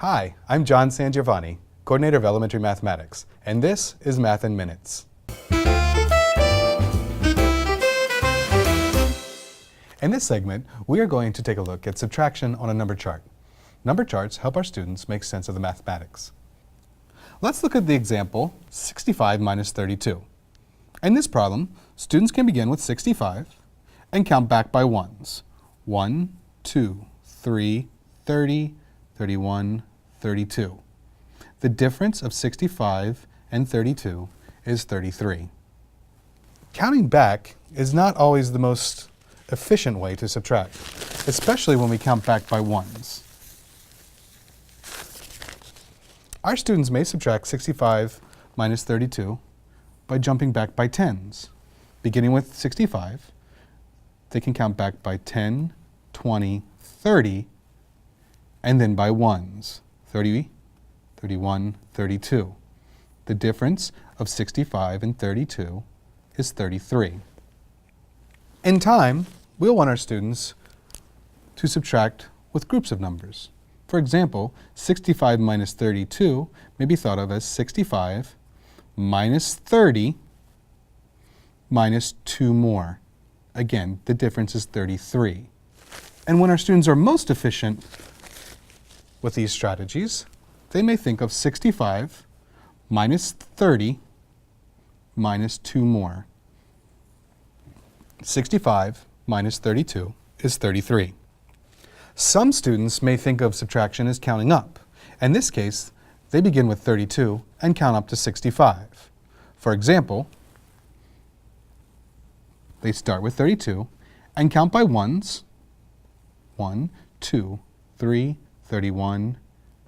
Hi, I'm John Sangiovanni, Coordinator of Elementary Mathematics, and this is Math in Minutes. In this segment, we are going to take a look at subtraction on a number chart. Number charts help our students make sense of the mathematics. Let's look at the example 65 minus 32. In this problem, students can begin with 65 and count back by ones. 1, 2, 3, 30, 31, 32. The difference of 65 and 32 is 33. Counting back is not always the most efficient way to subtract, especially when we count back by ones. Our students may subtract 65 minus 32 by jumping back by tens. Beginning with 65, they can count back by 10, 20, 30, and then by ones. 30, 31, 32. The difference of 65 and 32 is 33. In time, we'll want our students to subtract with groups of numbers. For example, 65 minus 32 may be thought of as 65 minus 30 minus 2 more. Again, the difference is 33. And when our students are most efficient with these strategies, they may think of 65 minus 30 minus 2 more. 65 minus 32 is 33. Some students may think of subtraction as counting up. In this case, they begin with 32 and count up to 65. For example, they start with 32 and count by ones. 1, 2, 3, 31,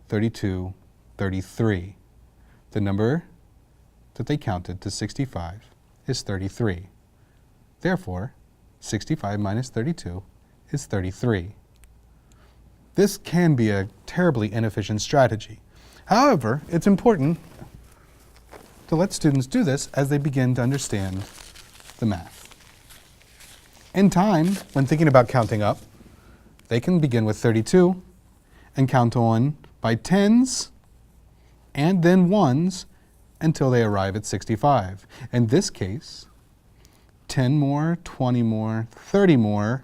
32, 33. The number that they counted to 65 is 33. Therefore, 65 minus 32 is 33. This can be a terribly inefficient strategy. However, it's important to let students do this as they begin to understand the math. In time, when thinking about counting up, they can begin with 32 and count on by tens and then ones until they arrive at 65. In this case, 10 more, 20 more, 30 more,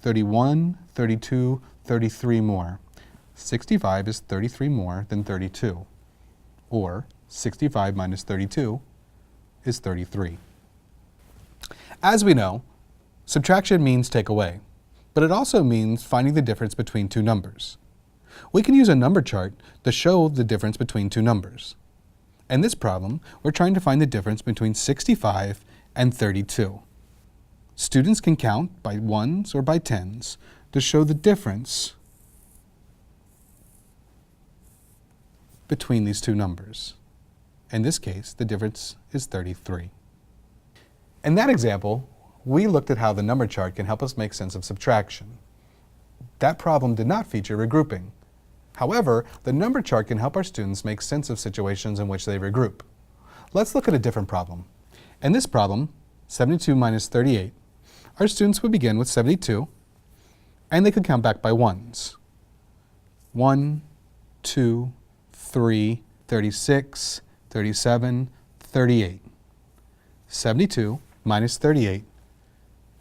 31, 32, 33 more. 65 is 33 more than 32, or 65 minus 32 is 33. As we know, subtraction means take away, but it also means finding the difference between two numbers. We can use a number chart to show the difference between two numbers. In this problem, we're trying to find the difference between 65 and 32. Students can count by ones or by tens to show the difference between these two numbers. In this case, the difference is 33. In that example, we looked at how the number chart can help us make sense of subtraction. That problem did not feature regrouping. However, the number chart can help our students make sense of situations in which they regroup. Let's look at a different problem. In this problem, 72 minus 38, our students would begin with 72, and they could count back by ones. 1, 2, 3, 36, 37, 38. 72 minus 38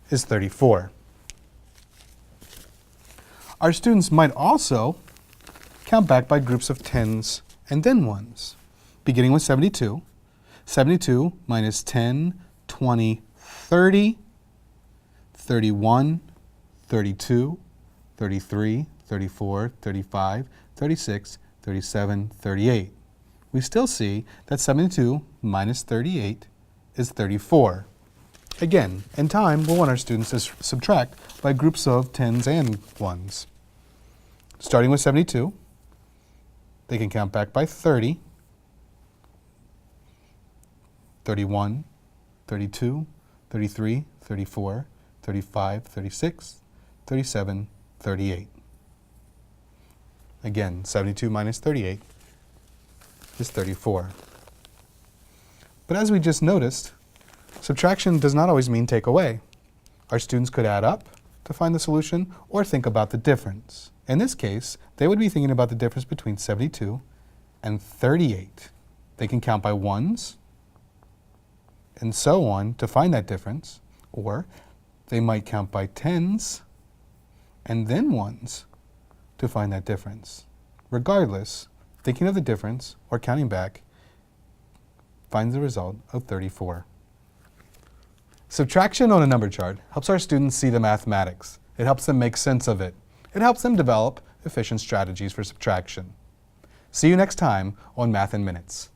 is 34. Our students might also count back by groups of tens and then ones. Beginning with 72, 72 minus 10, 20, 30, 31, 32, 33, 34, 35, 36, 37, 38. We still see that 72 minus 38 is 34. Again, in time, we'll want our students to subtract by groups of tens and ones. Starting with 72, they can count back by 30, 31, 32, 33, 34, 35, 36, 37, 38. Again, 72 minus 38 is 34. But as we just noticed, subtraction does not always mean take away. Our students could add up to find the solution or think about the difference. In this case, they would be thinking about the difference between 72 and 38. They can count by ones and so on to find that difference, or they might count by tens and then ones to find that difference. Regardless, thinking of the difference or counting back finds the result of 34. Subtraction on a number chart helps our students see the mathematics. It helps them make sense of it. It helps them develop efficient strategies for subtraction. See you next time on Math in Minutes.